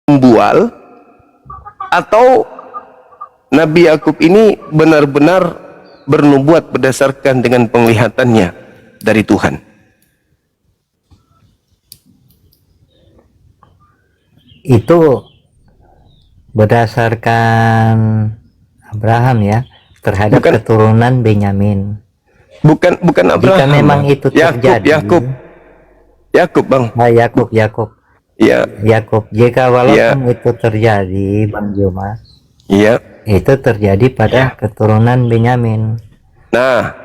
membual, atau Nabi Yakub ini benar-benar bernubuat berdasarkan dengan penglihatannya dari Tuhan? Itu berdasarkan Abraham ya, terhadap keturunan Benyamin. Bukan Abraham. Jika memang itu terjadi. Yakub bang. Yakub. Ya. Yakub. Jika walaupun itu terjadi, Bang Juma. Iya. Itu terjadi pada keturunan Benyamin. Nah,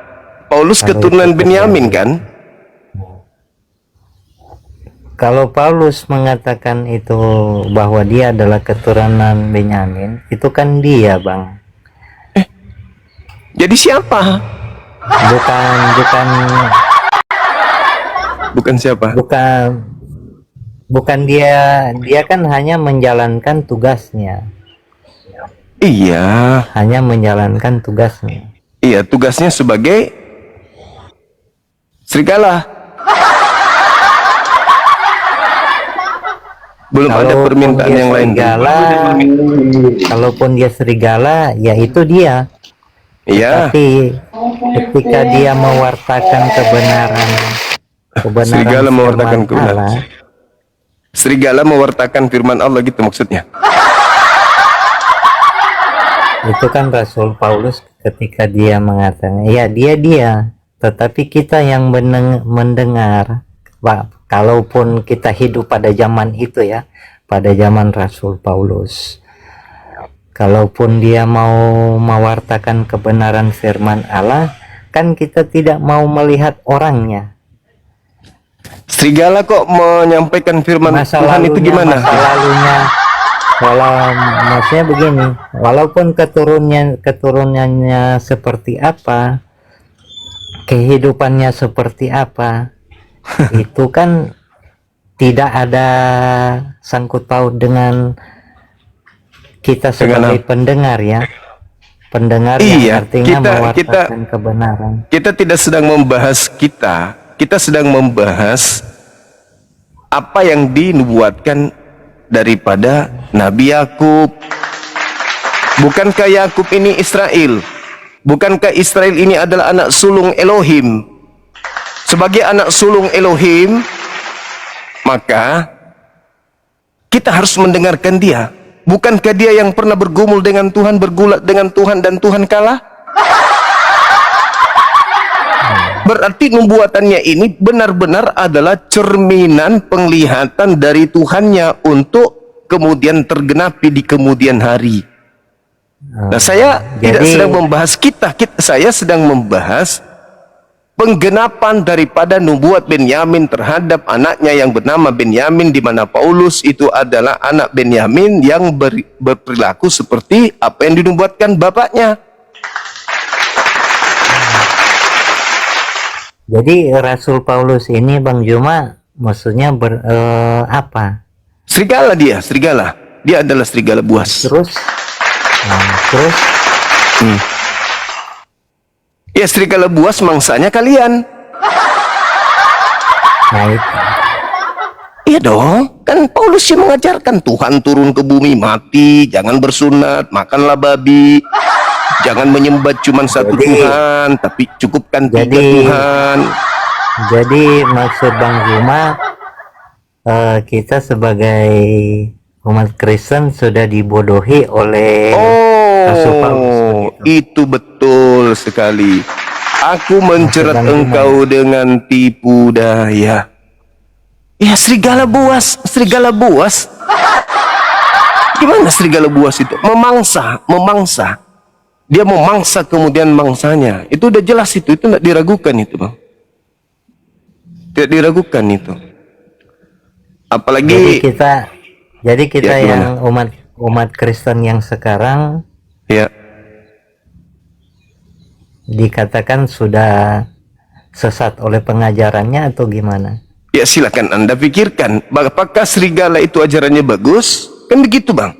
Paulus keturunan Benyamin kan? Kalau Paulus mengatakan itu bahwa dia adalah keturunan Benyamin, itu kan dia, Bang. Jadi siapa? Bukan siapa? Bukan dia kan hanya menjalankan tugasnya. Iya. Hanya menjalankan tugasnya. Iya, tugasnya sebagai serigala. Belum ada permintaan yang lain. Kalaupun dia serigala, ya itu dia. Iya. Tapi ketika dia mewartakan kebenaran serigala mewartakan kebenaran. Serigala mewartakan firman Allah gitu maksudnya. Itu kan Rasul Paulus ketika dia mengatakan, ya dia. Tetapi kita yang mendengar, kalaupun kita hidup pada zaman itu ya, pada zaman Rasul Paulus, kalaupun dia mau mewartakan kebenaran firman Allah, kan kita tidak mau melihat orangnya. Serigala kok menyampaikan firman Tuhan itu gimana? Masa lalunya, maksudnya begini, walaupun keturunannya seperti apa, kehidupannya seperti apa, itu kan tidak ada sangkut paut dengan kita sebagai pendengar ya. Pendengar yang artinya mewartakan kebenaran. Kita tidak sedang membahas kita sedang membahas apa yang dinubuatkan daripada Nabi Yakub. Bukankah Yakub ini Israel? Bukankah Israel ini adalah anak sulung Elohim? Sebagai anak sulung Elohim, maka kita harus mendengarkan dia. Bukankah dia yang pernah bergumul dengan Tuhan, bergulat dengan Tuhan, dan Tuhan kalah? Berarti nubuatannya ini benar-benar adalah cerminan penglihatan dari Tuhannya untuk kemudian tergenapi di kemudian hari. Nah, saya tidak sedang membahas saya sedang membahas penggenapan daripada nubuat Benyamin terhadap anaknya yang bernama Benyamin, di mana Paulus itu adalah anak Benyamin yang berperilaku seperti apa yang dinubuatkan bapaknya. Jadi Rasul Paulus ini Bang Juma maksudnya apa? Serigala dia. Dia adalah serigala buas. Terus? Ya, serigala buas mangsanya kalian. Baik. Iya dong, kan Paulus yang mengajarkan Tuhan turun ke bumi, mati, jangan bersunat, makanlah babi, jangan menyembah cuma satu Tuhan, tapi cukupkan tiga Tuhan. Jadi maksud Bang Juma, kita sebagai umat Kristen sudah dibodohi oleh Rasul Paulus. Itu betul sekali. Aku mencerat engkau dengan tipu daya. Ya, serigala buas. Gimana serigala buas itu? Memangsa. Dia memangsa kemudian mangsanya. Itu udah jelas itu tidak diragukan itu, Bang. Tidak diragukan itu. Apalagi jadi kita yang umat Kristen yang sekarang ya dikatakan sudah sesat oleh pengajarannya atau gimana? Ya, silakan Anda pikirkan, apakah serigala itu ajarannya bagus? Kan begitu, Bang.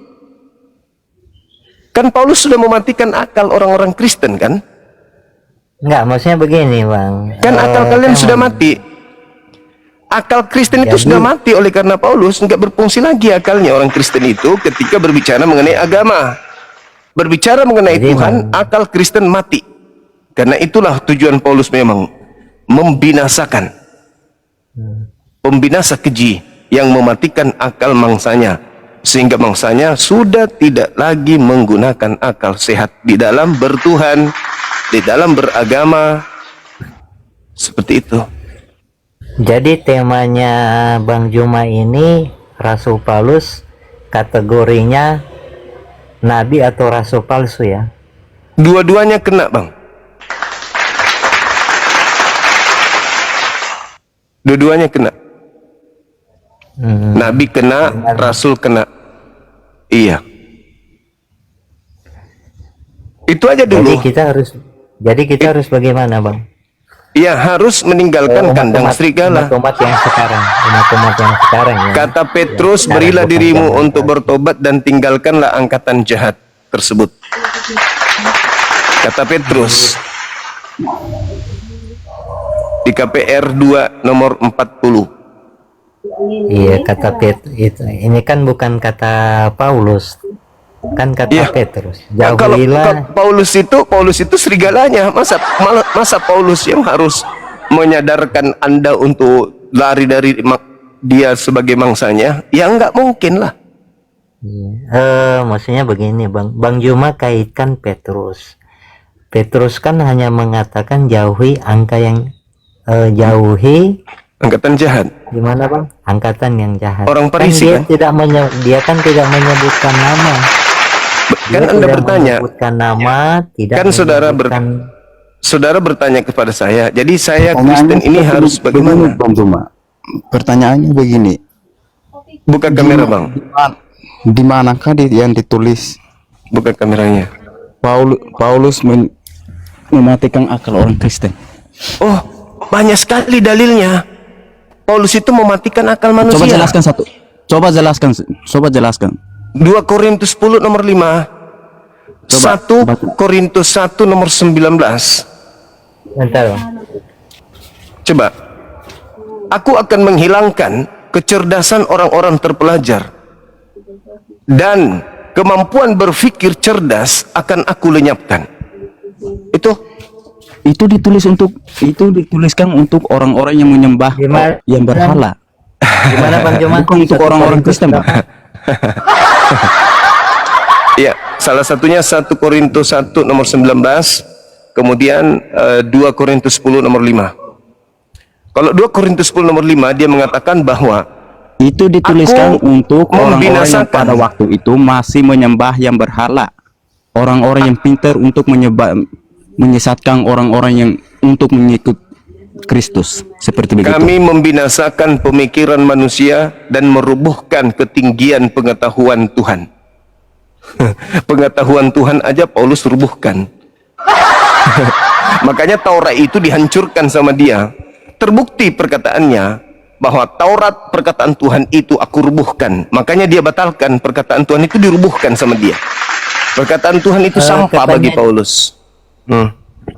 Kan Paulus sudah mematikan akal orang-orang Kristen, kan? Enggak, maksudnya begini, Bang. Kan akal kalian sudah mati. Akal Kristen itu Jadi- sudah mati oleh karena Paulus, nggak berfungsi lagi akalnya orang Kristen itu ketika berbicara mengenai agama. Berbicara mengenai Jadi Tuhan, akal Kristen mati. Karena itulah tujuan Paulus memang membinasakan. Pembinasa keji yang mematikan akal mangsanya. Sehingga mangsanya sudah tidak lagi menggunakan akal sehat di dalam bertuhan, di dalam beragama. Seperti itu. Jadi temanya Bang Juma ini Rasul Paulus kategorinya nabi atau rasul palsu ya? Dua-duanya kena, Bang. Dua-duanya kena. Nabi kena, rasul kena. Iya. Itu aja dulu. Jadi kita harus bagaimana, Bang? Iya, harus meninggalkan kandang serigala. Umat yang sekarang ya. Kata Petrus, Sekarang berilah bukan dirimu zaman untuk sekarang. bertobat dan tinggalkanlah angkatan jahat tersebut. Kata Petrus di KPR 2 nomor 40. Iya, kata itu. Ini kan bukan kata Paulus, kan kata Iya. Petrus. Kalau Jauhilah. Paulus itu serigalanya. Masa Paulus yang harus menyadarkan Anda untuk lari dari dia sebagai mangsanya? Ya nggak mungkin lah. Maksudnya begini, Bang Juma kaitkan Petrus. Petrus kan hanya mengatakan jauhi angka yang jauhi Angkatan jahat. gimana, Bang? Angkatan yang jahat. Orang Farisi, dia kan? dia kan tidak menyebutkan nama. Kan Dia Anda tidak bertanya, menyebutkan nama, tidak kan saudara bertanya kepada saya. Jadi saya Kristen ini harus bagaimana? Bang Juma, pertanyaannya begini. Buka kamera, Bang. Di manakah yang ditulis Buka kameranya. Paulus mematikan akal orang Kristen? Oh, banyak sekali dalilnya. Paulus itu mematikan akal manusia. Coba jelaskan satu. Coba jelaskan. 2 Korintus 10 nomor 5. 1 Korintus 1 nomor 19. Bentar, Bang. Coba. Aku akan menghilangkan kecerdasan orang-orang terpelajar dan kemampuan berpikir cerdas akan aku lenyapkan. Itu dituliskan untuk orang-orang yang menyembah Gimana? yang berhala. Gimana, Bang Juma? Bukan untuk orang-orang Kristen, Bang. Ya, salah satunya 1 Korintus 1 nomor 19, kemudian 2 Korintus 10 nomor 5. Kalau 2 Korintus 10 nomor 5 dia mengatakan bahwa Itu dituliskan Aku untuk orang-orang yang membinasakan. pada waktu itu masih menyembah yang berhala. Orang-orang yang pintar untuk menyesatkan orang-orang yang untuk mengikut Kristus. Seperti begitu. kami membinasakan pemikiran manusia dan merubuhkan ketinggian pengetahuan Tuhan. Pengetahuan Tuhan aja Paulus rubuhkan. Makanya Taurat itu dihancurkan sama dia. Terbukti perkataannya bahwa Taurat perkataan Tuhan itu aku rubuhkan. Makanya dia batalkan perkataan Tuhan itu dirubuhkan sama dia. Perkataan Tuhan itu sampah bagi Paulus.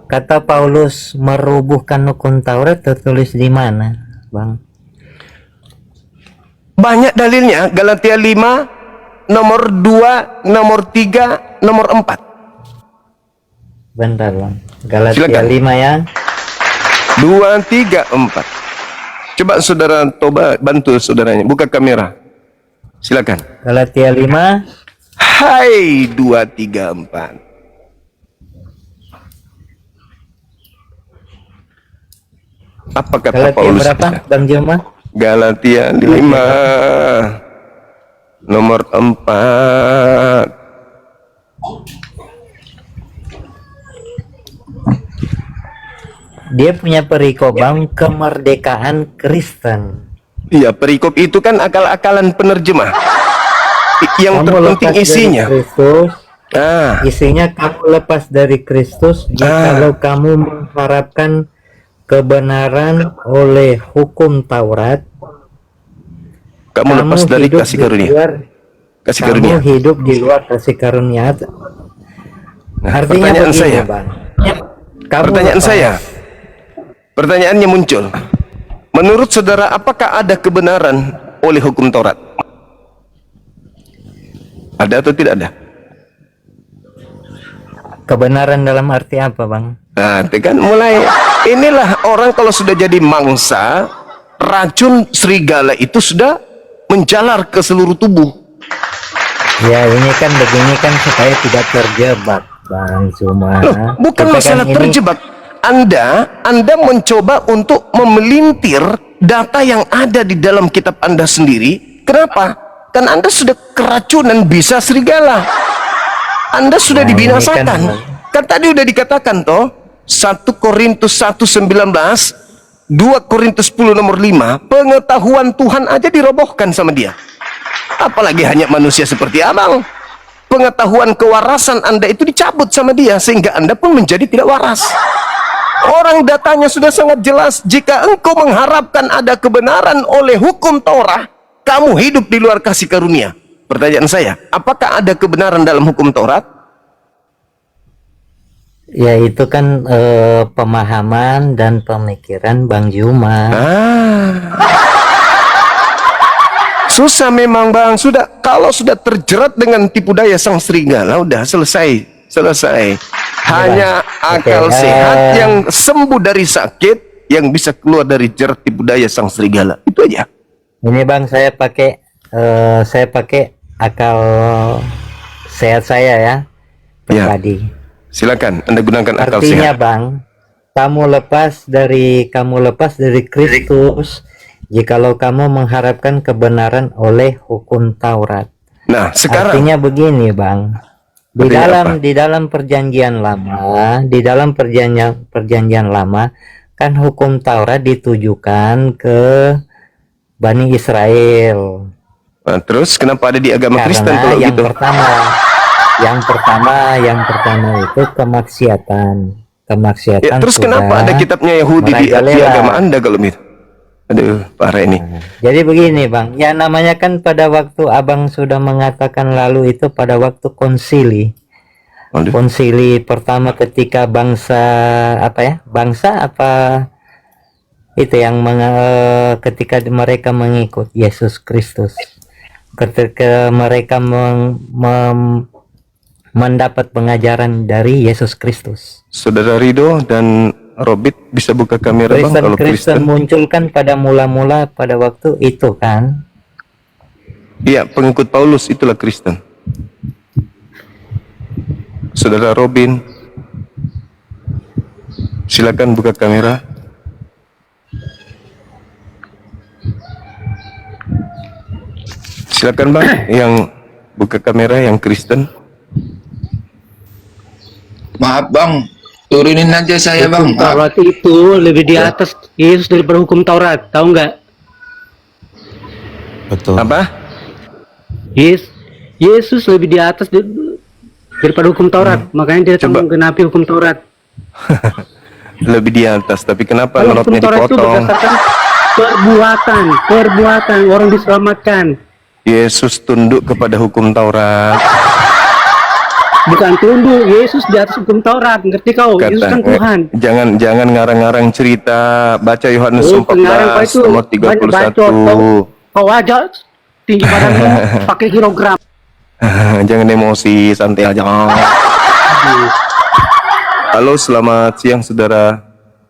Kata Paulus merubuhkan hukum Taurat tertulis di mana, Bang? Banyak dalilnya. Galatia 5 nomor 2, nomor 3, nomor 4. Bentar, Bang. Galatia Silakan. 5 ya. 2, 3, 4. Coba saudara Toba bantu saudaranya. Buka kamera. Silakan. Galatia 5 Hai 2, 3, 4. Apa kata Galatia Paulus? berapa, Bang Juma? Galatia 5 nomor 4. Dia punya perikop, Bang, kemerdekaan Kristen. Iya, perikop itu kan akal-akalan penerjemah. Yang Kamu terpenting lepas dari isinya. Kristus, Ah, isinya kamu lepas dari Kristus jikalau kamu mengharapkan kebenaran oleh hukum Taurat. kamu lepas dari hidup kasih di karunia. luar, Kasih kamu karunia. hidup di luar kasih karunia. Nah, Artinya pertanyaan begini, saya. Bang. Kamu Pertanyaan lepas. saya. Pertanyaannya muncul. Menurut saudara, apakah ada kebenaran oleh hukum Taurat? Ada atau tidak ada? Kebenaran dalam arti apa, Bang? Nah, itu kan mulai, inilah orang kalau sudah jadi mangsa, racun serigala itu sudah menjalar ke seluruh tubuh. Ya, ini kan begini kan supaya tidak terjebak, Bang Zuma. Loh, bukan Kita masalah kan ini- terjebak. Anda mencoba untuk memelintir data yang ada di dalam kitab Anda sendiri. Kenapa? Kan Anda sudah keracunan bisa serigala. Anda sudah Nah, ini dibinasakan. kan- Kan tadi udah dikatakan toh, 1 Korintus 1:19, 2 Korintus 10 nomor 5, pengetahuan Tuhan aja dirobohkan sama dia. Apalagi hanya manusia seperti abang. Pengetahuan kewarasan Anda itu dicabut sama dia, sehingga Anda pun menjadi tidak waras. Orang datanya sudah sangat jelas. Jika engkau mengharapkan ada kebenaran oleh hukum Taurat, kamu hidup di luar kasih karunia. Pertanyaan saya, apakah ada kebenaran dalam hukum Taurat? Ya, itu kan pemahaman dan pemikiran Bang Zuma. Susah memang bang. Kalau sudah terjerat dengan tipu daya sang serigala, udah selesai. Hanya akal Oke, sehat yang sembuh dari sakit yang bisa keluar dari jerat tipu daya sang serigala. Itu aja. Ini Bang, saya pakai akal sehat saya ya, pribadi. Silakan Anda gunakan akal Artinya sehat. Bang, kamu lepas dari Kristus jikalau kamu mengharapkan kebenaran oleh hukum Taurat. Nah, sekarang Artinya begini Bang, Artinya di dalam perjanjian lama kan hukum Taurat ditujukan ke Bani Israel. nah, terus kenapa ada di agama Kristen Karena kalau yang gitu? yang pertama itu kemaksiatan. Ya, terus kenapa ada kitabnya Yahudi di merajalela. agama Anda kalau gitu? Aduh, parah ini. Jadi begini Bang, ya namanya kan pada waktu Abang sudah mengatakan lalu itu pada waktu konsili. Aduh. Konsili pertama ketika bangsa itu yang ketika mereka mengikut Yesus Kristus. Ketika mereka mendapat pengajaran dari Yesus Kristus. Saudara Rido dan Robit bisa buka kamera bang kalau Kristen Kristen. muncul kan pada mula-mula pada waktu itu kan. Iya, pengikut Paulus itulah Kristen. Saudara Robin, silakan buka kamera. Silakan bang, yang buka kamera yang Kristen. Maaf bang, turunin aja saya bang. Hukum Taurat itu lebih di atas Yesus daripada hukum Taurat, tahu nggak? Betul. Apa? Yesus lebih di atas daripada hukum Taurat, makanya dia Coba. menggenapi hukum Taurat. Lebih di atas, tapi kenapa Kalau hukum notnya Taurat itu dipotong? berdasarkan perbuatan orang diselamatkan, Yesus tunduk kepada hukum Taurat. bukan tunduk. Yesus di atas hukum Taurat, ngerti kau? Yesus kan Tuhan. Jangan ngarang-ngarang cerita. Baca Yohanes Pengarang kau 14 itu nomor banyak bacot. 31. Kau aja tinggi badanmu pakai kilogram. Jangan emosi, santai aja. Halo, selamat siang saudara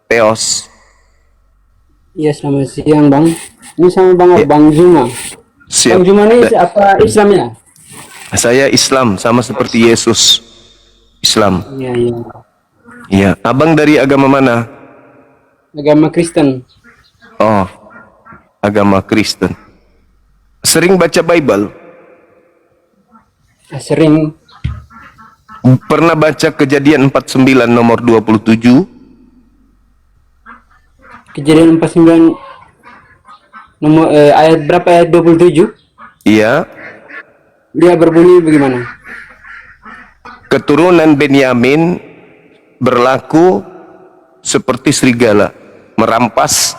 Teos. Iya, selamat siang Bang. Ini sama Bang Zuma. Siap. Bang Zuma ini apa Islamnya? Saya Islam, sama seperti Yesus. Islam. Iya, iya. Iya. Abang dari agama mana? Agama Kristen. Oh, agama Kristen. Sering baca Bible? Sering. Pernah baca Kejadian 49 nomor 27? Kejadian 49 nomor ayat berapa, ayat 27? Iya. Dia berbunyi bagaimana? Keturunan Benyamin berlaku seperti serigala, merampas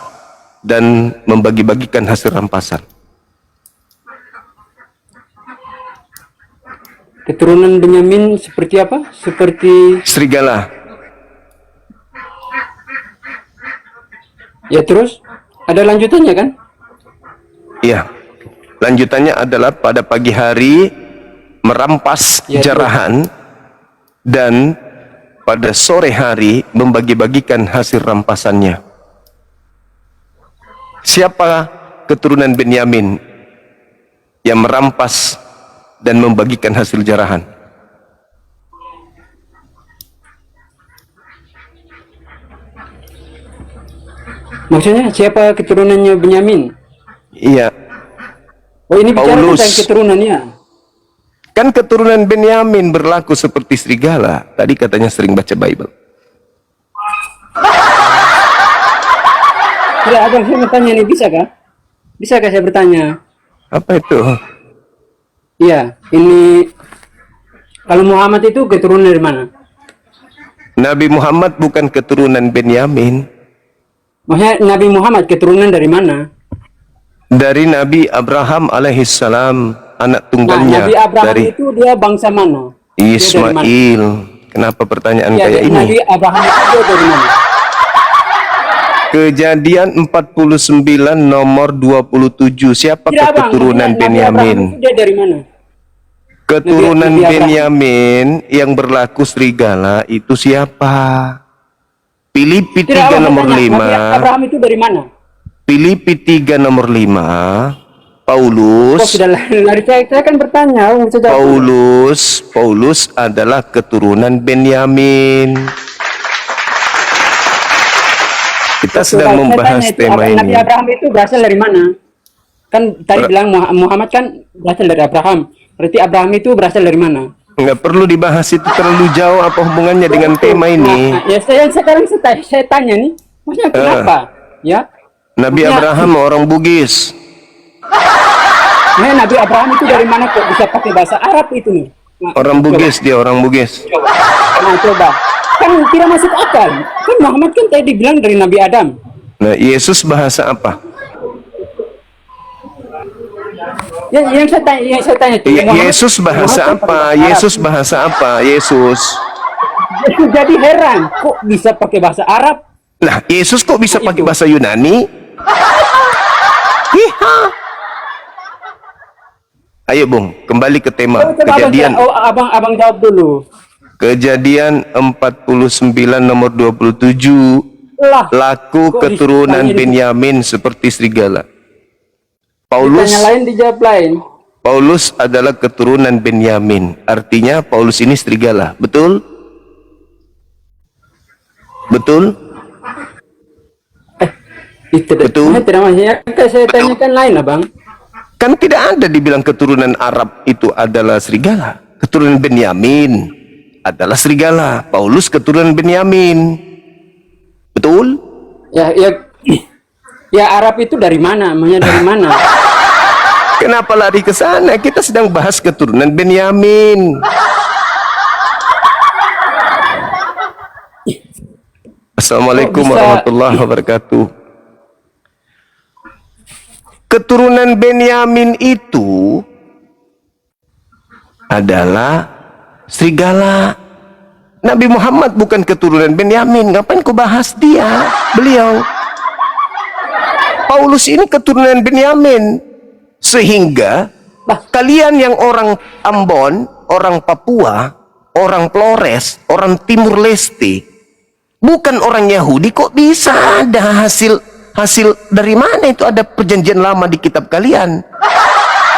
dan membagi-bagikan hasil rampasan. Keturunan Benyamin seperti apa? Seperti, Serigala. ya terus? Ada lanjutannya kan? Iya. Lanjutannya adalah pada pagi hari merampas Ya, jarahan dan pada sore hari membagi-bagikan hasil rampasannya. Siapa keturunan Benyamin yang merampas dan membagikan hasil jarahan? Maksudnya siapa keturunannya Benyamin? Iya. Oh, ini bicara Paulus. tentang keturunannya. Kan keturunan Benyamin berlaku seperti serigala. Tadi katanya sering baca Bible. Ya, abang saya bertanya nih, bisa kah? Bisa kah saya bertanya? Apa itu? Iya, ini kalau Muhammad itu keturunan dari mana? Nabi Muhammad bukan keturunan Benyamin. Maksudnya Nabi Muhammad keturunan dari mana? Dari Nabi Abraham alaihissalam, anak Nah, tunggalnya Nabi Abraham dari itu dia bangsa mana? Dia dari mana? Ismail. Kenapa pertanyaan Ya, kayak ini? Nabi Abraham itu dia dari mana? Kejadian 49 nomor 27. Siapa Tidak, Bang, keturunan maksudnya Nabi Abraham Benyamin? itu dia dari mana? Keturunan Nabi Abraham. Benyamin yang berlaku serigala itu siapa? Filipi Tidak, 3 Abang nomor bertanya, Nabi 5. Abraham itu dari mana? Filipi 3 nomor 5. Oh, Paulus sudah lari saya kan bertanya. Oh, bisa jawab. Paulus adalah keturunan Benyamin. Kita sedang Saya membahas tanya itu, tema Nabi ini. Abraham itu berasal dari mana? Kan tadi bilang Muhammad kan berasal dari Abraham. Berarti Abraham itu berasal dari mana? Nggak perlu dibahas itu terlalu jauh. Apa hubungannya dengan tema ini? Nah, ya sekarang saya tanya nih, maksudnya kenapa? Ya, Nabi maksudnya- Abraham orang Bugis. Nah, Nabi Abraham itu dari mana kok bisa pakai bahasa Arab itu nih? Nah, Orang coba. Bugis dia, orang Bugis. Nah, coba. Kan tidak masuk akal. Kan Muhammad kan tadi bilang dari Nabi Adam. Nah, Yesus bahasa apa? Yang saya tanya itu. Muhammad- Yesus bahasa Muhammad kan apa? pakai bahasa Yesus Arab. bahasa apa? Yesus. Jadi heran, kok bisa pakai bahasa Arab? Nah, Yesus kok bisa pakai bahasa Yunani? Hiha. Ayo, Bung, kembali ke tema Coba kejadian. abang jawab dulu. Kejadian 49 nomor 27. Lah, Laku kok keturunan ditanya- Benyamin seperti serigala. Tanya lain dijawab lain. Paulus adalah keturunan Benyamin. Artinya Paulus ini serigala. Betul? Betul? Betul. Tidak maksudnya saya tanyakan lain, abang. Kan tidak ada dibilang keturunan Arab itu adalah serigala. Keturunan Benyamin adalah serigala. Paulus keturunan Benyamin. Betul? Ya Arab itu dari mana? Maksudnya dari mana? Kenapa lari ke sana? Kita sedang bahas keturunan Benyamin. Assalamualaikum Kok bisa- warahmatullahi wabarakatuh. Keturunan Benyamin itu adalah serigala. Nabi Muhammad bukan keturunan Benyamin. Ngapain kau bahas dia? Beliau. Paulus ini keturunan Benyamin. Sehingga kalian yang orang Ambon, orang Papua, orang Flores, orang Timur Leste, bukan orang Yahudi, kok bisa ada hasil dari mana itu? Ada perjanjian lama di kitab kalian.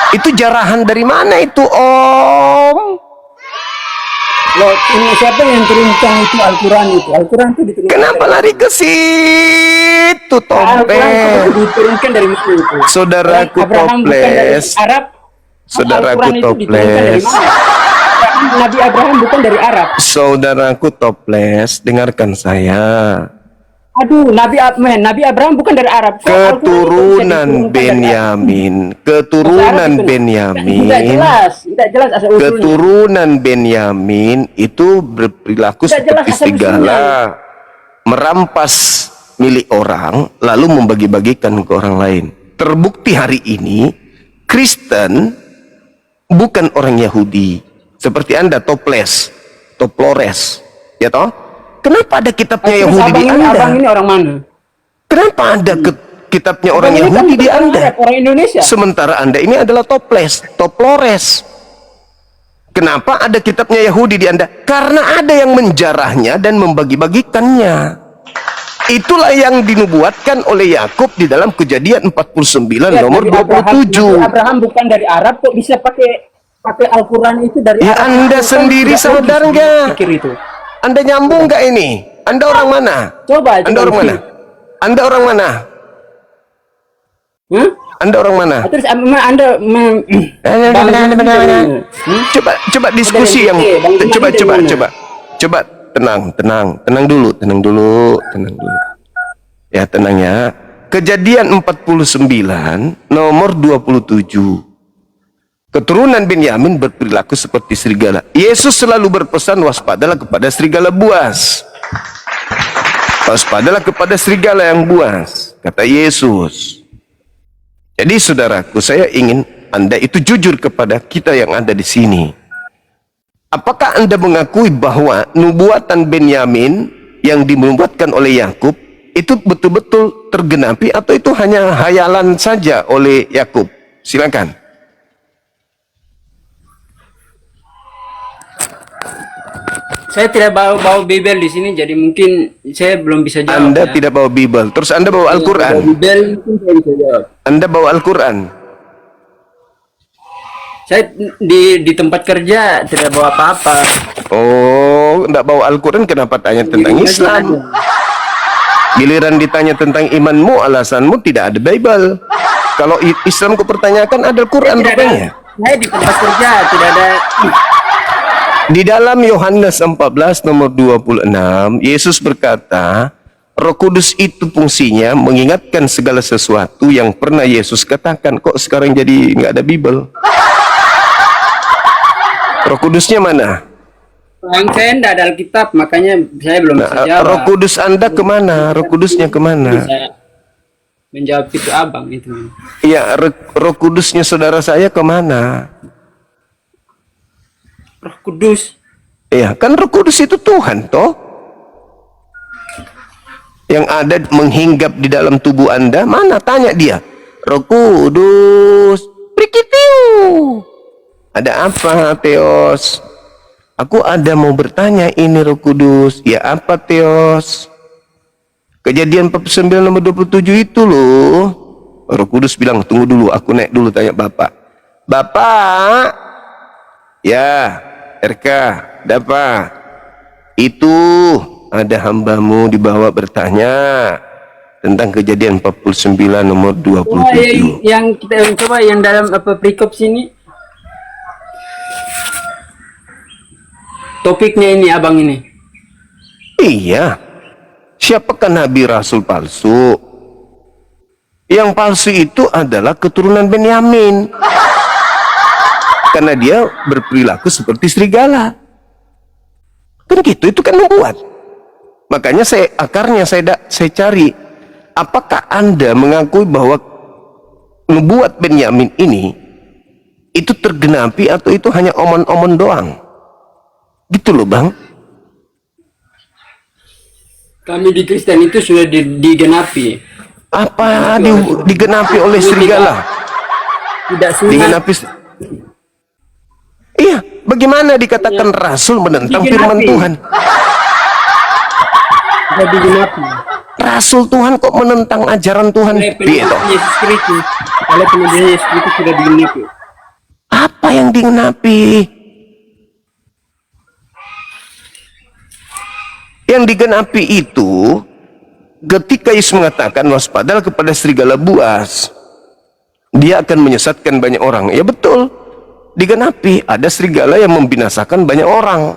Itu jarahan dari mana itu, Om? Loh, ini siapa yang turunkan itu Al-Quran itu? Al-Quran itu diturunkan. Kenapa lari ke situ, Al-Quran itu Topeng? diturunkan dari mana itu? Saudaraku Abraham bukan dari Toples. Arab. Saudaraku Al-Quran itu diturunkan dari Toples. mana? Nabi Abraham bukan dari Arab. Saudaraku Toples, dengarkan saya. Aduh, Nabi Abraham bukan dari Arab. Kok Al-Quran itu bisa Keturunan diturunkan dari Arab? Benyamin, Bahasa keturunan Arab itu Benyamin, tidak jelas asal usulnya. keturunan Benyamin itu berperilaku Tidak jelas seperti asal-usulnya. serigala, merampas milik orang lalu membagi-bagikan ke orang lain. Terbukti hari ini Kristen bukan orang Yahudi seperti Anda Toplores, ya toh? Kenapa ada kitabnya Yahudi di Anda? Abang ini orang mana? Kenapa ada kitabnya orang Ini kan Yahudi di bukan Anda. Arab, orang Indonesia. Sementara Anda ini adalah toplores. Kenapa ada kitabnya Yahudi di Anda? Karena ada yang menjarahnya dan membagi-bagikannya. Itulah yang dinubuatkan oleh Yakub di dalam Kejadian 49 Ya, nomor Nabi 27. Abraham bukan dari Arab, kok bisa pakai Al-Quran itu dari Ya, Arab? Anda Itu kan sendiri tidak sadar logis nggak? pikir itu. Anda nyambung nggak ini? Anda orang mana? Coba Anda orang mana? Anda orang mana? Hah? Anda orang mana? Terus Anda Coba diskusi yang coba tenang dulu. Ya, tenang ya. Kejadian 49 nomor 27. Keturunan Benyamin berperilaku seperti serigala. Yesus selalu berpesan, waspadalah kepada serigala buas. Waspadalah kepada serigala yang buas, kata Yesus. Jadi saudaraku, saya ingin Anda itu jujur kepada kita yang ada di sini. Apakah Anda mengakui bahwa nubuatan Benyamin yang dinubuatkan oleh Yakub itu betul-betul tergenapi, atau itu hanya hayalan saja oleh Yakub? Silakan. saya tidak bawa Bible di sini, jadi mungkin saya belum bisa jawab. Anda ya. tidak bawa Bible, terus Anda bawa Al-Quran. Bible mungkin saya bisa jawab. Anda bawa Al-Quran. Saya di tempat kerja tidak bawa apa-apa. Oh, tidak bawa Al-Quran, kenapa tanya tentang Islam? Giliran ditanya tentang imanmu, alasanmu tidak ada Bible. Kalau Islam kupertanyakan, ada Al-Quran rupanya. Saya di tempat kerja tidak ada. Di dalam Yohanes 14 nomor 26, Yesus berkata, Roh Kudus itu fungsinya mengingatkan segala sesuatu yang pernah Yesus katakan. Kok sekarang jadi nggak ada Bible? Roh Kudusnya mana? Yang saya tidak ada Alkitab, makanya saya belum bisa jawab. Roh Kudus Anda kemana? Roh Kudusnya kemana? Bisa menjawab itu abang itu. Iya, Roh Kudusnya saudara saya kemana? Roh Kudus. Iya, kan Roh Kudus itu Tuhan, toh? Yang ada menghinggap di dalam tubuh Anda, mana? Tanya dia. Roh Kudus, prikitiu. Ada apa, Theos? Aku ada mau bertanya ini, Roh Kudus. Ya, apa, Theos? Kejadian 49 nomor 27 itu loh. Roh Kudus bilang, tunggu dulu, aku naik dulu tanya Bapak. Bapak, ya, RK, ada apa? Itu ada hambamu dibawa bertanya tentang Kejadian 49 nomor 27. Yang kita coba yang dalam apa perikop sini. Topiknya ini abang ini. Iya. Siapakah Nabi Rasul palsu? Yang palsu itu adalah keturunan Benyamin. Karena dia berperilaku seperti serigala. Kan gitu, itu kan nubuat. Makanya akarnya saya cari. Apakah Anda mengakui bahwa nubuat Benyamin ini itu tergenapi, atau itu hanya omon-omon doang? Gitu loh, Bang. Kami di Kristen itu sudah digenapi. Apa digenapi oleh serigala? Tidak sunat. Digenapi. Iya, bagaimana dikatakan Rasul menentang firman Tuhan? Sudah digenapi. Rasul Tuhan kok menentang ajaran Tuhan? Piye toh? Yesus Kristus. Kalau penubuhan Yesus Kristus sudah digenapi. Apa yang digenapi? Yang digenapi itu ketika Yesus mengatakan waspadalah kepada serigala buas, dia akan menyesatkan banyak orang. Ya betul, digenapi. Ada serigala yang membinasakan banyak orang.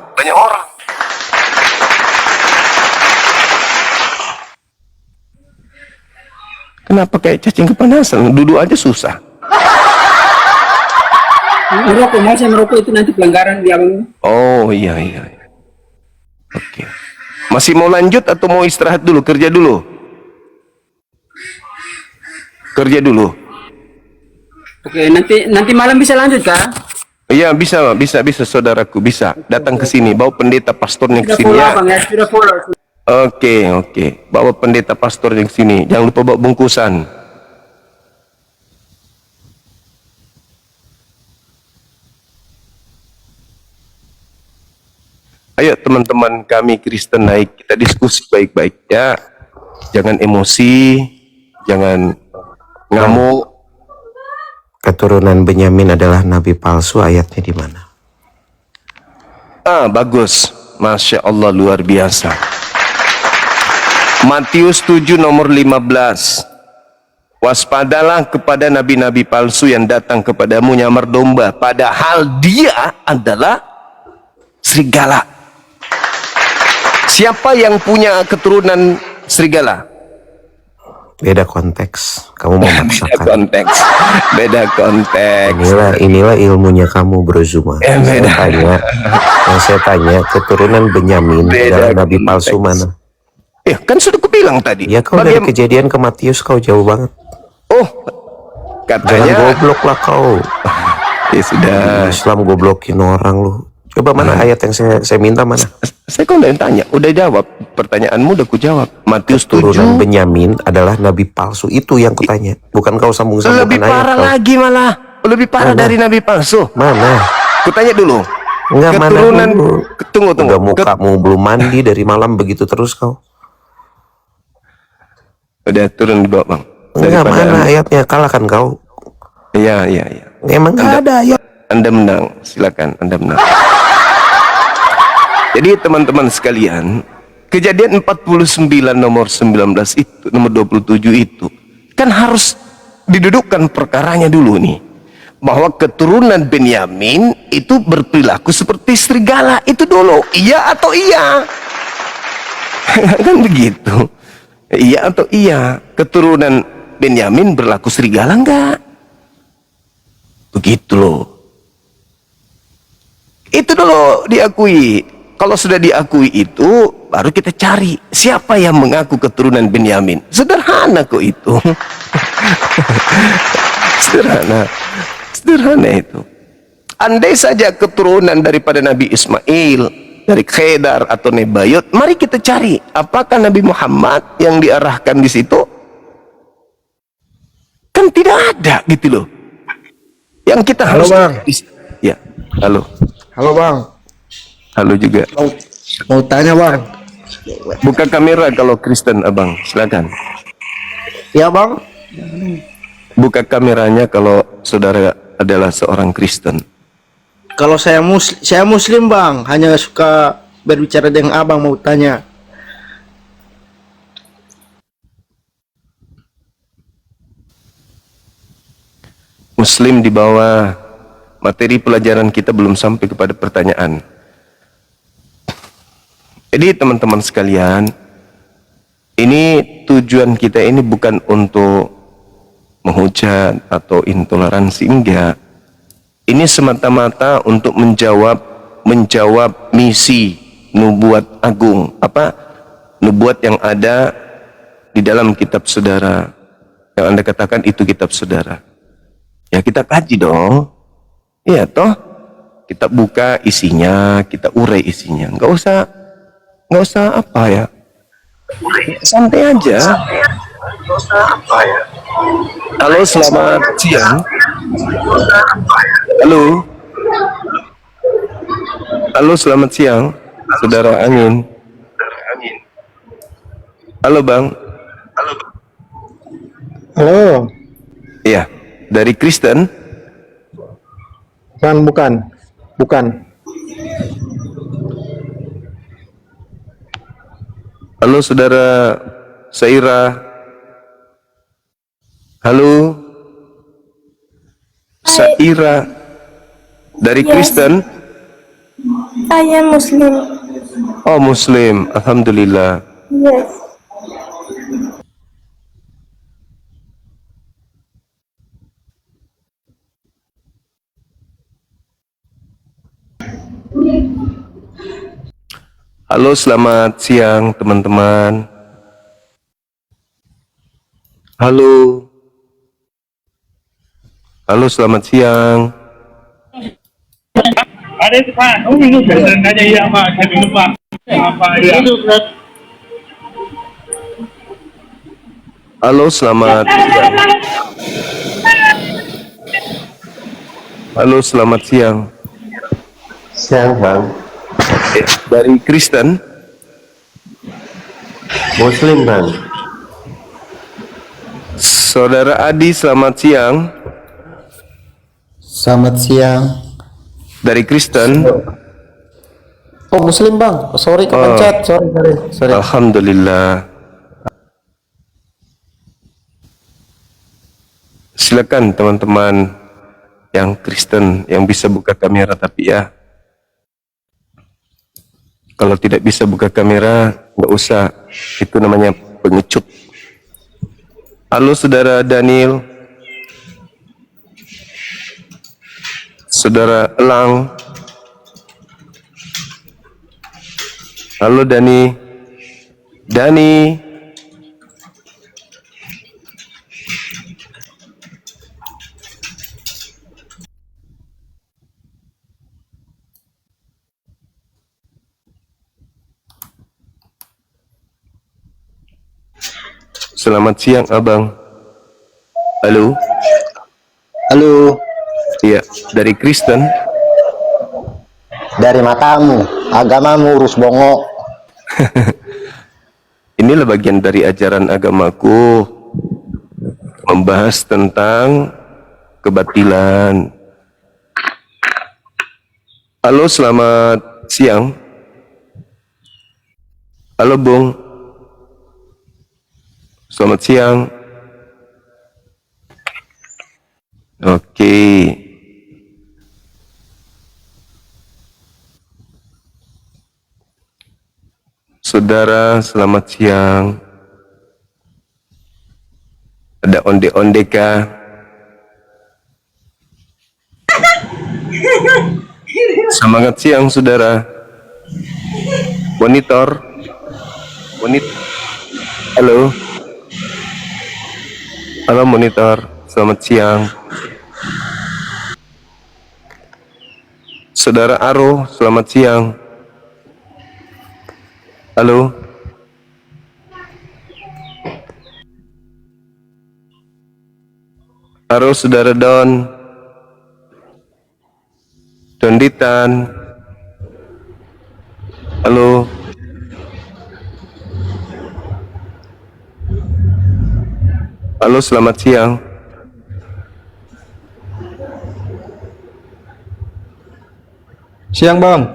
Kenapa kayak cacing kepanasan? Duduk aja susah. Merokok, mau saya merokok itu nanti pelanggaran di abang. Oh iya. Oke. Masih mau lanjut atau mau istirahat dulu? Kerja dulu. Oke, nanti malam bisa lanjut kah? Iya, bisa saudaraku, bisa. Datang ke sini, bawa pendeta pastornya ke Sudah sini follow ya. abang ya, sudah follow. Oke. Bawa pendeta pastornya ke sini. Jangan lupa bawa bungkusan. Ayo teman-teman kami Kristen naik, kita diskusi baik-baik ya. Jangan emosi, jangan ngamuk. Keturunan Benyamin adalah nabi palsu, ayatnya di mana? Bagus. Masya Allah, luar biasa. Matius 7 nomor 15. Waspadalah kepada nabi-nabi palsu yang datang kepadamu nyamar domba, padahal dia adalah serigala. Siapa yang punya keturunan serigala? Beda konteks. Kamu mau Beda maksakan. konteks. Beda konteks. Inilah ilmunya kamu, Bro Zuma. Beda. Yang saya tanya, keturunan Benyamin Beda adalah nabi konteks. palsu mana? Ya kan sudah kubilang tadi. Ya kau dari Kejadian ke Matius kau jauh banget. Oh, Jangan katanya. goblok lah kau. Ya sudah. Islam goblokin orang lu. Coba mana ayat yang saya minta mana? Saya kok udah tanya, udah jawab. Pertanyaanmu udah kujawab. Matius Turunan 7. Benyamin adalah nabi palsu. Itu yang kutanya. Bukan kau sambung-sambungkan Lebih ayat parah kau. lagi malah. Lebih parah Mana? dari nabi palsu. Mana? Kutanya dulu. Enggak, mana Keturunan. dulu? Tunggu. Udah mukamu belum mandi dari malam begitu terus kau. Udah turun di bawah, Bang. Enggak, mana ayatnya? Kalahkan kau. Iya. Emang enggak ada ayat. Anda menang. Silakan, Anda menang. Jadi teman-teman sekalian, Kejadian 49 nomor 19 itu, nomor 27 itu kan harus didudukkan perkaranya dulu nih. Bahwa keturunan Benyamin itu berperilaku seperti serigala. Itu dulu, iya atau iya? Kan begitu. Iya atau iya? Keturunan Benyamin berlaku serigala enggak? Begitu loh. Itu dulu diakui. Kalau sudah diakui itu, baru kita cari siapa yang mengaku keturunan Benyamin. Sederhana kok itu. Sederhana itu. Andai saja keturunan daripada Nabi Ismail, dari Khedar atau Nebayot, mari kita cari apakah Nabi Muhammad yang diarahkan di situ. Kan tidak ada gitu loh. Yang kita harus. Bang. Ya, halo. Halo Bang, Halo juga. mau tanya Bang. Buka kamera kalau Kristen, Abang. Silakan. Ya Bang, Buka kameranya kalau saudara adalah seorang Kristen. kalau saya Muslim Bang, hanya suka berbicara dengan Abang, mau tanya. Muslim di bawah. Materi pelajaran kita belum sampai kepada pertanyaan. Jadi teman-teman sekalian, ini tujuan kita ini bukan untuk menghujat atau intoleransi, enggak. Ini semata-mata untuk menjawab misi nubuat agung, nubuat yang ada di dalam kitab saudara. Yang Anda katakan itu kitab saudara. Ya kita kaji dong. Iya toh, kita buka isinya, kita urai isinya. Nggak usah apa ya. Santai aja. Halo, selamat siang. Halo, selamat siang, Saudara Angin. Halo, Bang. Halo, Iya, dari Kristen. bukan. Halo, Saudara Saira. Halo, Saira. Dari Kristen. Saya Muslim. Oh, Muslim. Alhamdulillah. Yes. Halo, selamat siang teman-teman. Halo. Halo, selamat siang. Halo, selamat siang. Halo, selamat siang. Siang Bang. Dari Kristen. Muslim bang. Saudara Adi, selamat siang. Selamat siang. Dari Kristen. Oh Muslim bang, sorry kepencet, sorry. Alhamdulillah. Silakan teman-teman yang Kristen yang bisa buka kamera, tapi ya kalau tidak bisa buka kamera nggak usah, itu namanya pengecut. Halo saudara Daniel, saudara Elang. Halo Dani. Selamat siang abang. Halo. Iya, dari Kristen. Dari matamu, agamamu urus bongo. Inilah bagian dari ajaran agamaku, membahas tentang kebatilan. Halo, selamat siang. Halo Bung, selamat siang. Oke. Saudara, selamat siang. Ada onde-onde kah? Semangat siang, saudara. Monitor. Halo. Halo, monitor. Selamat siang. Saudara Aro, selamat siang. Halo. Halo saudara Donditan. Halo. Halo, selamat siang. Siang bang.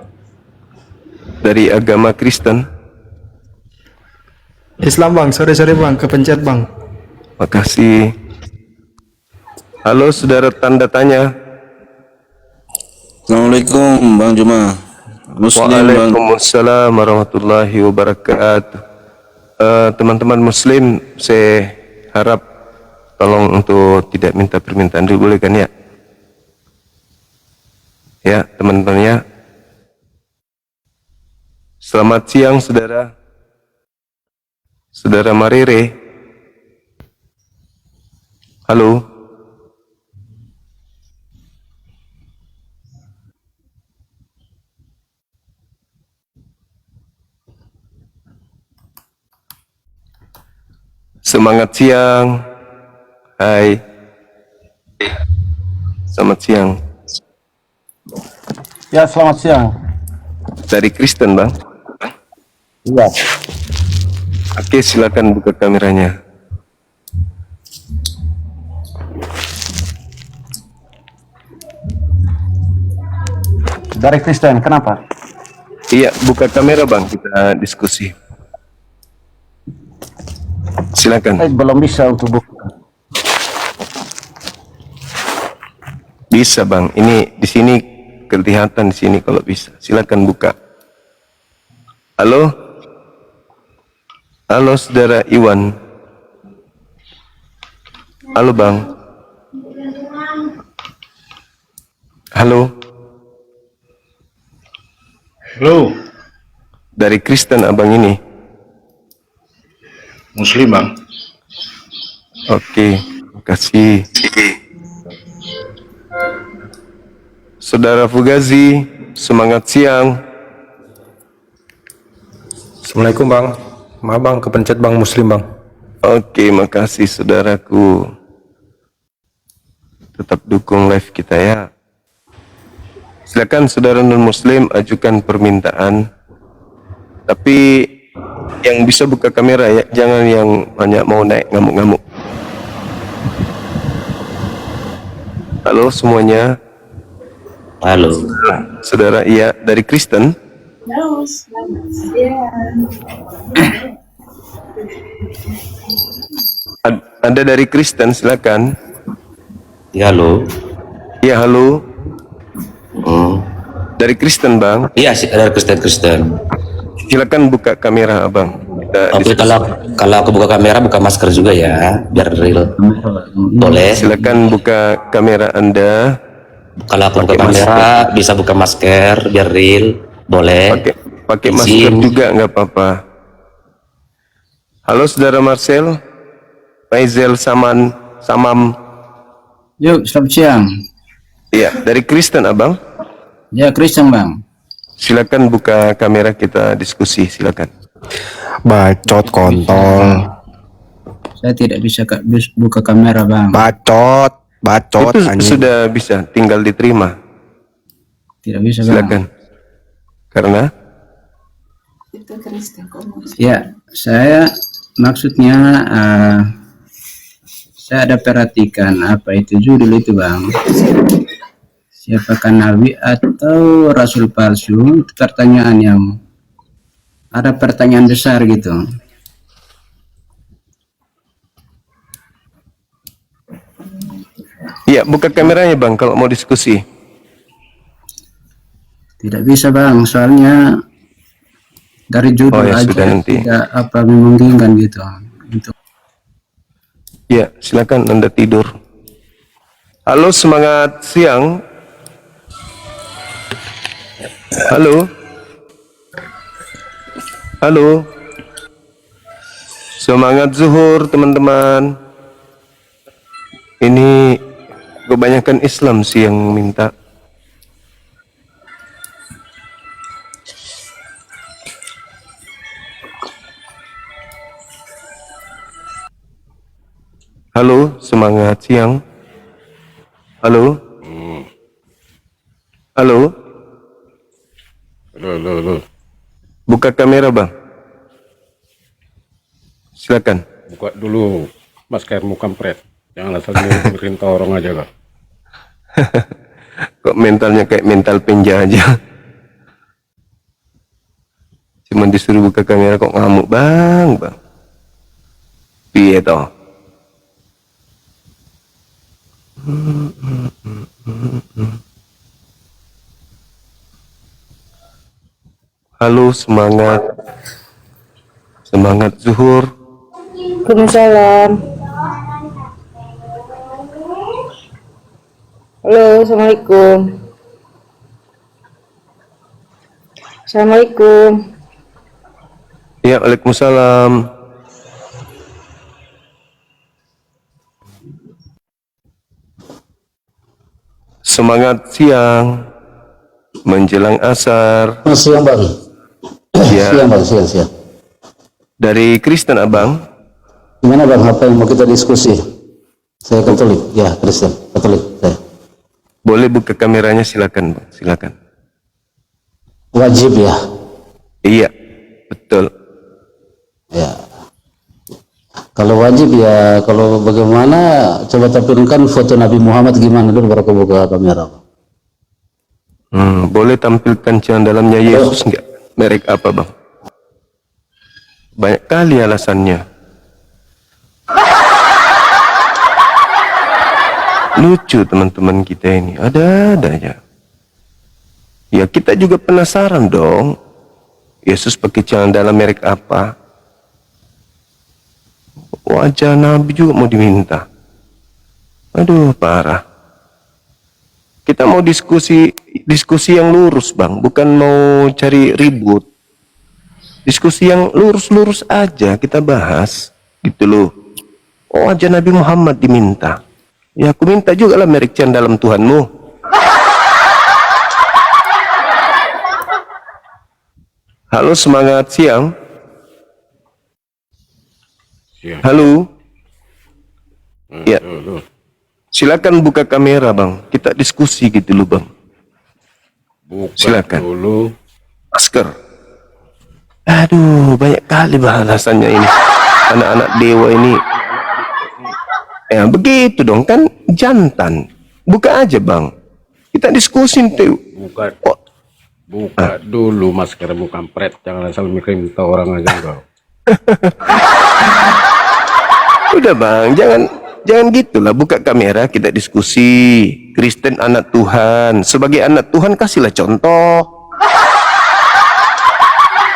Dari agama Kristen. Islam bang, sorry bang, kepencet bang. Makasih. Halo saudara tanda tanya. Assalamualaikum Bang Juma. Muslim Bang. Waalaikumsalam warahmatullahi wabarakatuh. Teman-teman Muslim, saya harap tolong untuk tidak minta permintaan dulu, boleh kan ya? Ya teman-teman ya. Selamat siang saudara. Saudara Marere. Halo. Semangat siang. Hai. Selamat siang. Ya selamat siang. Dari Kristen bang. Iya. Oke, silakan buka kameranya. Dari Kristen, kenapa? Iya, buka kamera bang, kita diskusi. Silakan. Belum bisa untuk buka. Bisa bang, ini di sini kelihatan di sini kalau bisa. Silakan buka. Halo. Halo saudara Iwan. Halo bang. Halo. Halo. Dari Kristen abang ini. Muslim bang. Oke, makasih. Saudara Fugazi, semangat siang. Assalamualaikum bang. Maaf bang, kepencet bang, Muslim bang. Oke, makasih saudaraku. Tetap dukung live kita ya. Silakan saudara non-muslim ajukan permintaan. Tapi yang bisa buka kamera ya, jangan yang banyak mau naik ngamuk-ngamuk. Halo semuanya. Halo. Saudara, iya dari Kristen. Anda dari Kristen, silakan. Ya, halo. Ya, halo. Oh. Dari Kristen, Bang. Iya, dari Kristen. Silakan buka kamera, Abang. Tapi kalau aku buka kamera, buka masker juga ya, biar real. Boleh. Silakan buka kamera Anda. Kalau aku buka kamera, bisa buka masker, biar real. Boleh. Pakai masker juga nggak apa-apa. Halo, saudara Marcel. Faisal Samam. Yuk, selamat siang. Iya, dari Kristen, Abang. Ya, Kristen, Bang. Silakan buka kamera, kita diskusi, silakan. Bacot kontol. Saya tidak bisa buka kamera, Bang. Bacot Itu anjing. sudah bisa, tinggal diterima. Tidak bisa, Bang. Silakan. Karena Ya, saya maksudnya saya ada perhatikan apa itu judul itu, Bang. Siapakah nabi atau rasul palsu? Pertanyaan yang ada pertanyaan besar gitu. iya, buka kameranya, Bang, kalau mau diskusi. Tidak bisa, Bang, soalnya dari judul aja sudah nanti. tidak apa memungkinkan gitu. Ya, silakan Anda tidur. Halo, semangat siang. Halo. Halo. Semangat zuhur, teman-teman. Ini kebanyakan Islam sih yang minta. Halo, semangat siang. Halo. Halo. Halo. Buka kamera, Bang. Silakan. Buka dulu maskermu, kampret. Jangan asal perintah orang aja, Kak. Kok mentalnya kayak mental penjajah. Cuman disuruh buka kamera kok ngamuk, Bang. Piye toh? Halo, semangat zuhur. Waalaikumsalam. Halo, assalamualaikum. Assalamualaikum. Ya, waalaikumsalam. Semangat siang menjelang asar. Siang, Bang. Ya. Siang, Bang. Siang. Dari Kristen, Abang. Gimana, Bang? Apa yang mau kita diskusi? Saya Katolik. Ya, Kristen. Katolik saya. Boleh buka kameranya, silakan, Bang. Silakan. Wajib ya? Iya, betul. Ya. Kalau wajib ya, kalau bagaimana, coba tampilkan foto Nabi Muhammad gimana dulu baru aku buka kamera. Boleh tampilkan celana dalamnya Yesus enggak? Merek apa, Bang? Banyak kali alasannya. Lucu teman-teman kita ini, ada aja. Ya, kita juga penasaran dong. Yesus pakai celana dalam merek apa? Wajah Nabi juga mau diminta. Aduh, parah. Kita mau diskusi yang lurus, Bang, bukan mau cari ribut. Diskusi yang lurus-lurus aja kita bahas, gitu loh. Oh, wajah Nabi Muhammad diminta. Ya, aku minta juga lah merek celana dalam Tuhanmu. Halo, semangat siang. Halo. Ya. Silakan buka kamera, Bang. Kita diskusi gitu loh, Bang. Buka Silakan. dulu. Masker. Aduh, banyak kali bahasannya ini. Anak-anak dewa ini. Ya, begitu dong, kan jantan. Buka aja, Bang. Kita diskusin tuh. Buka. Buka dulu maskermu kampret. Jangan asal mikirin orang aja kau. Udah, Bang, jangan gitulah. Buka kamera, kita diskusi. Kristen anak Tuhan. Sebagai anak Tuhan kasihlah contoh.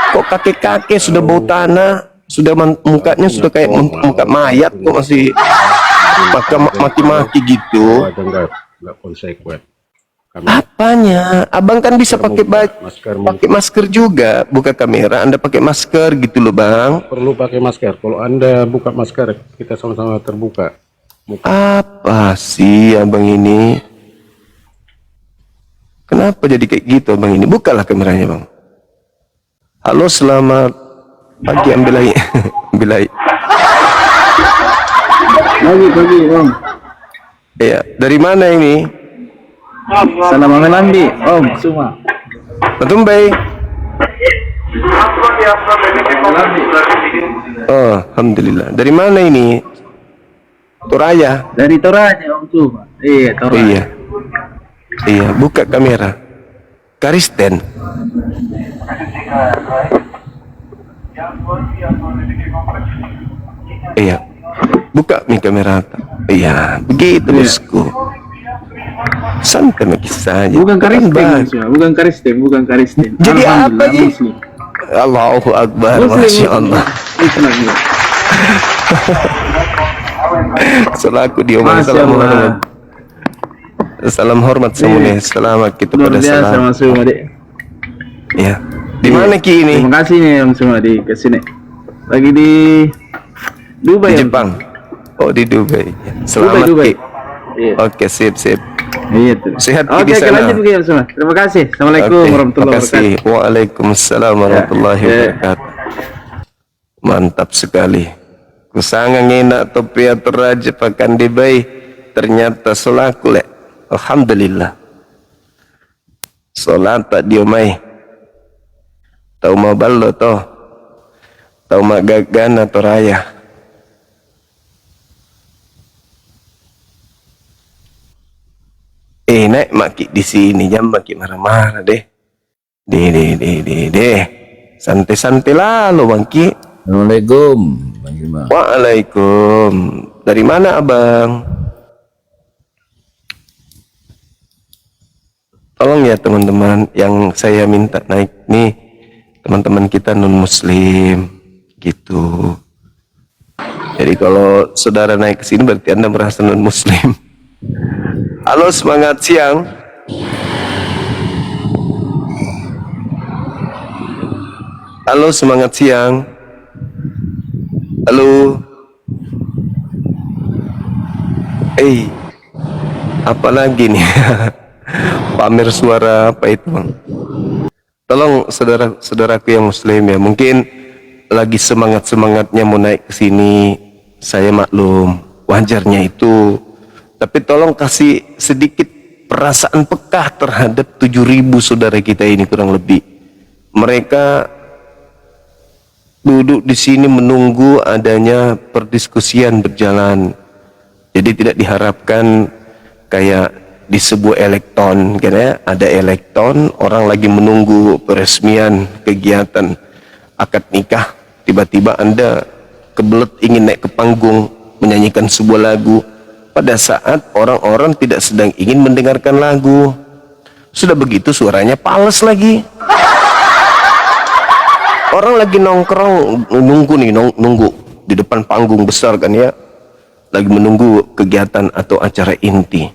Kok kakek-kakek sudah bau tanah, sudah mukanya sudah kayak muka mayat, kok masih maki-maki gitu. Enggak konsekuen. Apanya? Abang kan bisa pakai masker juga. Buka kamera, Anda pakai masker gitu loh, Bang. Perlu pakai masker. Kalau Anda buka masker, kita sama-sama terbuka. Apa sih Abang ini? Kenapa jadi kayak gitu, Abang ini? Bukalah kameranya, Bang. Halo, selamat pagi, Ambilai. Ambilai. Pagi, Om. Iya, dari mana ini? Salam Lambi, Om, semua. Betul, baik. Oh, alhamdulillah. Dari mana ini? Toraya. Dari Toraja, Om Cuma. Iya, Toraja. Iya. Iya, buka kamera. Kristen. Iya. Buka nih kamera. Iya, begitu bosku. Santai saja. Bukan Kristen, bukan Kristen, bukan Kristen. Jadi apa sih? Muslim. Allahu Akbar, Masya Allah. Selaku diomong salam hormat. Salam hormat semuanya. Selamat kita pada salam. Ya. Di mana Ki ini? Terima kasih nih Om semua di kesini. Lagi di Dubai. Di Jepang. Oh, di Dubai. Selamat Dubai. Ki. Iya. Oke, sip. Iya tuh. Sehat Ki Oke, di sana. lanjut begini semua. Terima kasih. Assalamualaikum warahmatullahi wabarakatuh. Waalaikumsalam warahmatullahi wabarakatuh. Mantap sekali. Kusangang enak topi raja pakan di bay. Ternyata solaku lek. Alhamdulillah. Solat tak diomai. Tahu mau ballo toh. Tahu mak gagana atau raya. Naik maki di sini jam maki marah-marah deh. Deh. Santai-santai lalu Bangki. Assalamualaikum. Bagaimana? Waalaikum. Dari mana Abang? Tolong ya teman-teman, yang saya minta naik nih teman-teman kita non muslim gitu. Jadi kalau saudara naik ke sini berarti Anda merasa non muslim. Halo, semangat siang. Halo, semangat siang. Halo. Apa lagi nih? Pamer suara apa itu, Bang? Tolong saudara-saudaraku yang muslim ya, mungkin lagi semangat-semangatnya mau naik ke sini, saya maklum, wajarnya itu. Tapi tolong kasih sedikit perasaan peka terhadap 7.000 saudara kita ini kurang lebih. Mereka duduk di sini menunggu adanya perdiskusian berjalan. Jadi tidak diharapkan kayak di sebuah elektron, karena ada elektron, orang lagi menunggu peresmian kegiatan akad nikah, tiba-tiba Anda kebelet ingin naik ke panggung menyanyikan sebuah lagu pada saat orang-orang tidak sedang ingin mendengarkan lagu. Sudah begitu suaranya pales lagi. Orang lagi nongkrong nunggu di depan panggung besar kan ya, lagi menunggu kegiatan atau acara inti.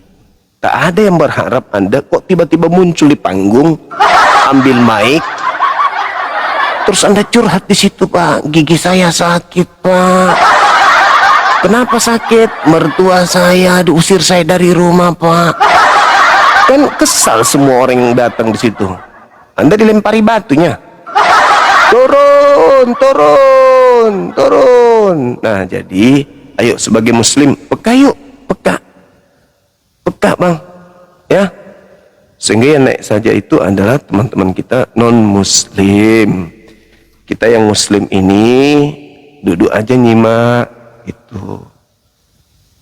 Tak ada yang berharap Anda kok tiba-tiba muncul di panggung, ambil mic, terus Anda curhat di situ, Pak. Gigi saya sakit, Pak. Kenapa sakit? Mertua saya diusir saya dari rumah, Pak. Kan kesal semua orang yang datang di situ. Anda dilempari batunya. Turun. Nah, jadi ayo sebagai muslim peka yuk, peka Bang ya. Sehingga yang naik saja itu adalah teman-teman kita non-muslim. Kita yang muslim ini duduk aja nyimak itu.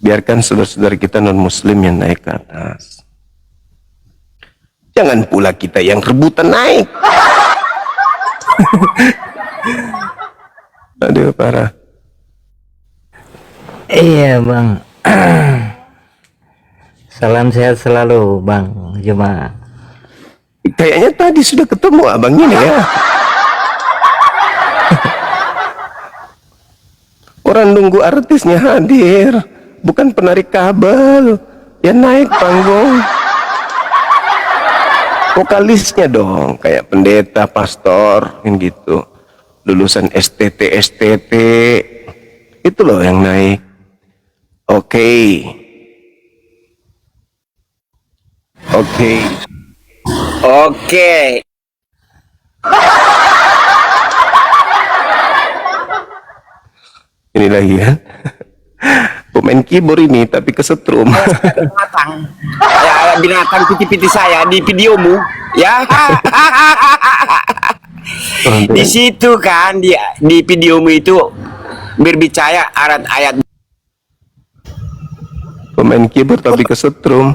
Biarkan saudara-saudara kita non-muslim yang naik ke atas. Jangan pula kita yang rebutan naik. Aduh, parah. Iya bang. Salam sehat selalu bang Juma. Kayaknya tadi sudah ketemu abang ini ya. Orang nunggu artisnya hadir, bukan penarik kabel yang naik panggung. Vokalisnya dong, kayak pendeta, pastor, yang gitu. Lulusan STT, itu loh yang naik. Oke. Ini lagi ya. Pemain keyboard ini tapi kesetrum. Binatang. Ya, binatang piti-piti saya di videomu, ya. Di situ kan di videomu itu berbicara ayat-ayat. Pemain keyboard tapi kesetrum.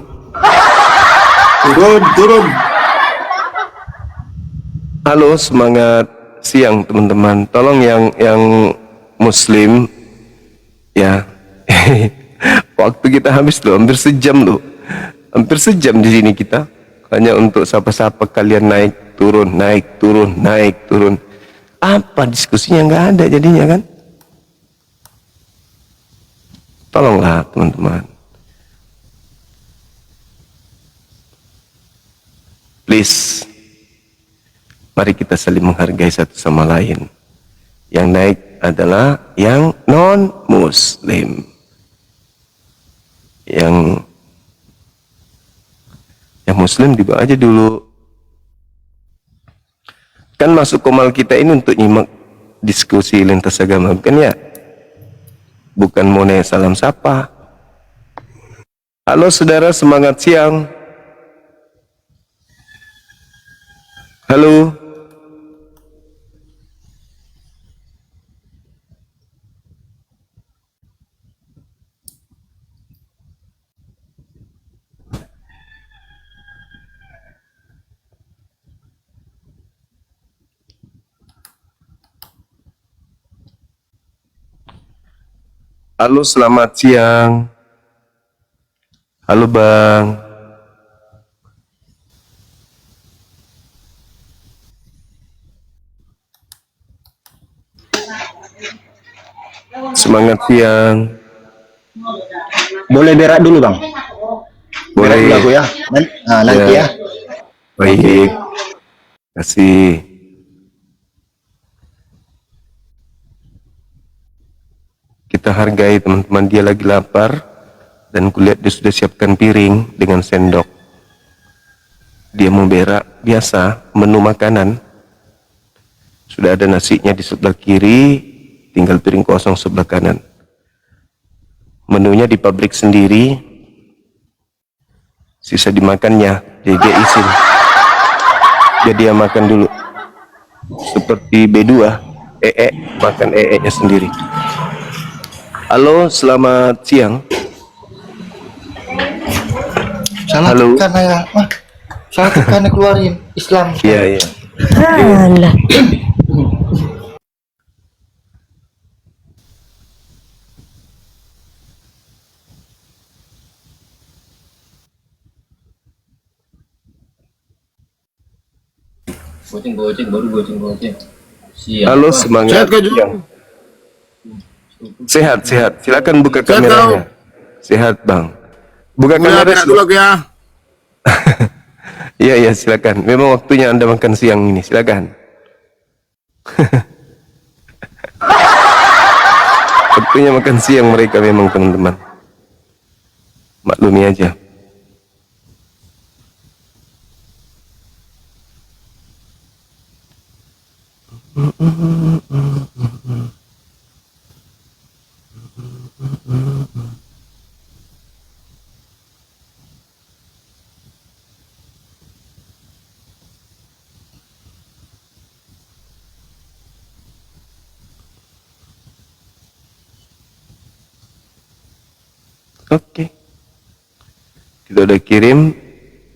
Turun. Halo, semangat siang teman-teman. Tolong yang muslim ya. Waktu kita habis loh, hampir sejam loh. Hampir sejam di sini kita hanya untuk sapa-sapa kalian naik turun. Apa diskusinya nggak ada jadinya kan? Tolonglah teman-teman. Please, mari kita saling menghargai satu sama lain. Yang naik adalah yang non-muslim. Yang muslim dibawa aja dulu. Kan masuk komal kita ini untuk nyimak diskusi lintas agama, bukan ya? Bukan mau nanya salam sapa. Halo saudara, semangat siang. Halo. Halo, selamat siang. Halo Bang. Semangat siang. Boleh berak dulu bang? Berak dulu aku ya. Nanti ya. Baik. Kasih. Kita hargai teman-teman, dia lagi lapar dan kulihat dia sudah siapkan piring dengan sendok. Dia mau berak biasa, menu makanan. Sudah ada nasinya di sebelah kiri, tinggal piring kosong sebelah kanan. Menunya di pabrik sendiri, sisa dimakannya, jadi dia izin. Jadi dia makan dulu. Seperti B2, makan nya sendiri. Halo, selamat siang. Salah Halo. karena ya, salah karena keluarin Islam. Iya. Goceng. Halo, semangat siang. Sehat. Silakan buka kameranya. Sehat bang. Buka kamera dulu ya. Iya silakan. Memang waktunya Anda makan siang ini. Silakan. Waktunya makan siang mereka memang teman-teman. Maklumi aja. Oke. Kita udah kirim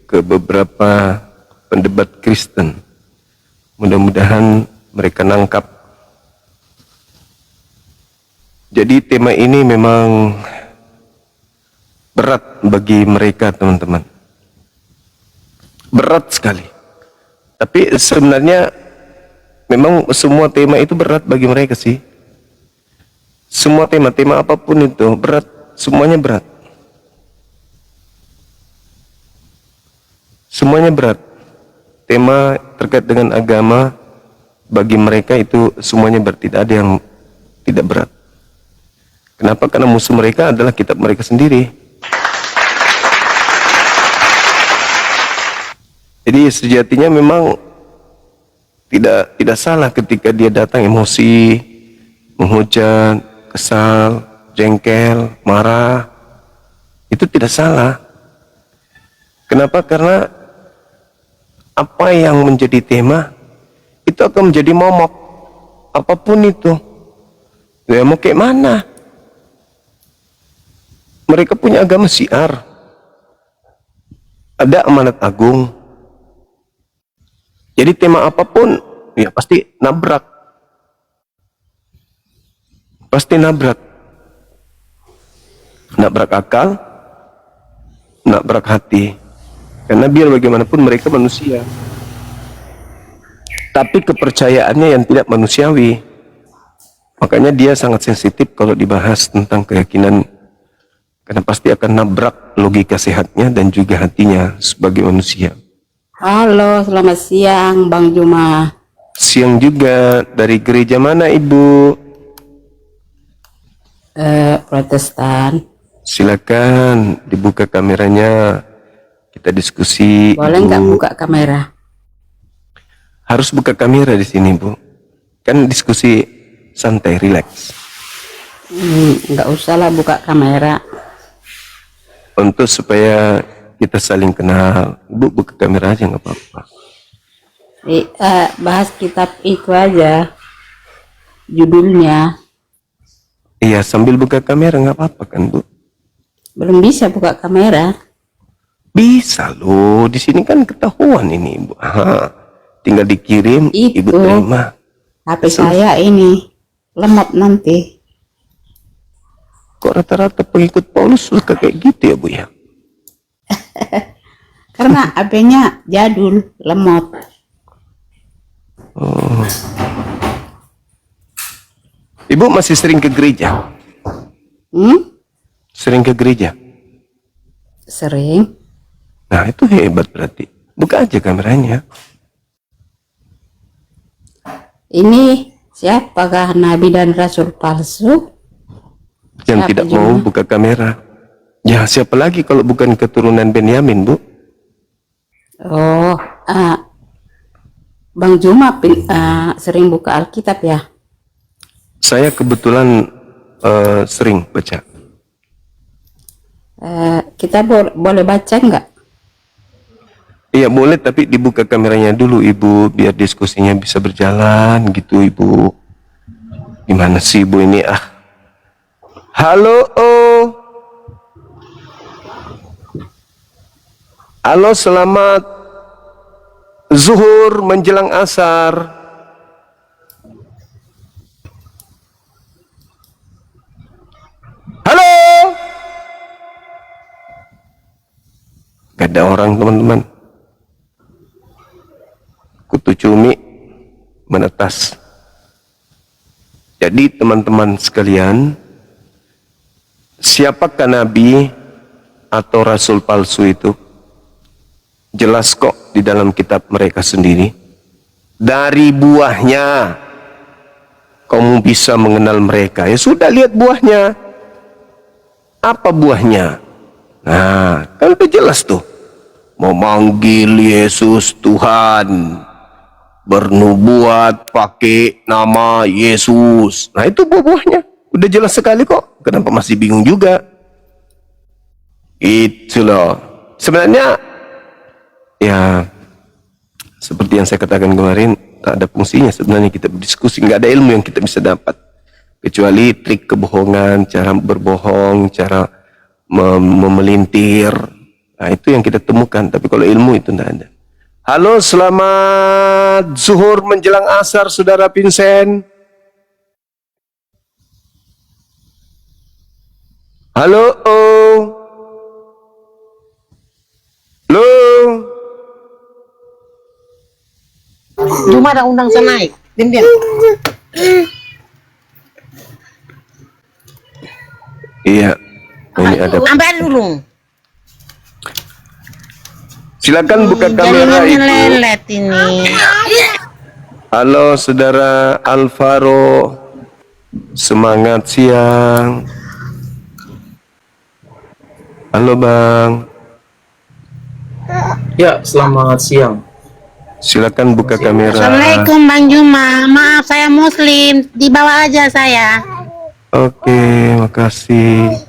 ke beberapa pendebat Kristen. Mudah-mudahan mereka nangkap. Jadi tema ini memang berat bagi mereka, teman-teman. Berat sekali. Tapi sebenarnya memang semua tema itu berat bagi mereka sih. Semua tema apapun itu berat, semuanya berat. Semuanya berat. Tema terkait dengan agama bagi mereka itu semuanya berat, tidak ada yang tidak berat. Kenapa? Karena musuh mereka adalah kitab mereka sendiri. Jadi sejatinya memang tidak salah ketika dia datang emosi, menghujat, kesal, jengkel, marah. Itu tidak salah. Kenapa? Karena apa yang menjadi tema itu akan menjadi momok apapun itu. Ya mau kayak mana? Mereka punya agama syiar, ada amanat agung. Jadi tema apapun ya pasti nabrak, nabrak akal, nabrak hati. Karena biar bagaimanapun mereka manusia, tapi kepercayaannya yang tidak manusiawi. Makanya dia sangat sensitif kalau dibahas tentang keyakinan, karena pasti akan nabrak logika sehatnya dan juga hatinya sebagai manusia. Halo, selamat siang Bang Juma. Siang juga. Dari gereja mana Ibu? Protestan. Silakan dibuka kameranya. Kita diskusi. Boleh nggak buka kamera? Harus buka kamera di sini, Bu. Kan diskusi santai, rileks. Nggak usah lah buka kamera. Untuk supaya kita saling kenal. Bu, buka kamera aja nggak apa-apa. Bahas kitab itu aja. Judulnya. Iya, sambil buka kamera nggak apa-apa kan, Bu? Belum bisa buka kamera. Bisa loh, di sini kan ketahuan ini, Ibu. Tinggal dikirim, Ibu terima. HP saya ini lemot nanti. Kok rata-rata pengikut Paulus suka kayak gitu ya, Bu ya? Karena HP-nya jadul, lemot. Oh. Ibu masih sering ke gereja? Sering ke gereja? Sering. Nah, itu hebat berarti. Buka aja kameranya. Ini siapakah nabi dan rasul palsu? Yang tidak mau buka kamera. Ya, siapa lagi kalau bukan keturunan Benyamin, Bu? Oh, Bang Juma sering buka Alkitab ya? Saya kebetulan sering baca. Kita boleh baca nggak? Iya boleh, tapi dibuka kameranya dulu Ibu, biar diskusinya bisa berjalan gitu Ibu. Gimana sih Ibu ini Halo, halo, selamat zuhur menjelang asar. Halo. Gak ada orang, teman-teman. Kutu cumi menetas. Jadi teman-teman sekalian, siapakah nabi atau rasul palsu itu? Jelas kok di dalam kitab mereka sendiri. Dari buahnya kamu bisa mengenal mereka. Ya sudah, lihat buahnya. Apa buahnya? Nah, kan udah jelas tuh. Memanggil Yesus Tuhan, bernubuat pakai nama Yesus. Nah, itu buah-buahnya. Udah jelas sekali kok. Kenapa masih bingung juga? Itulah. Sebenarnya ya seperti yang saya katakan kemarin, tak ada fungsinya sebenarnya kita berdiskusi. Nggak ada ilmu yang kita bisa dapat kecuali trik kebohongan, cara berbohong, cara memelintir. Nah, itu yang kita temukan. Tapi kalau ilmu itu tidak ada. Halo, selamat zuhur menjelang asar, Saudara Vincent. Halo, halo. Cuma ada undang saya naik, Din. Iya, ini ada. Ambil dulu. Silakan buka kamera Ibu. Lelet ini. Halo Saudara Alvaro, semangat siang. Halo Bang. Ya, selamat siang. Silakan buka kamera. Assalamualaikum Bang Juma. Maaf saya Muslim, di bawah aja saya. Oke, makasih.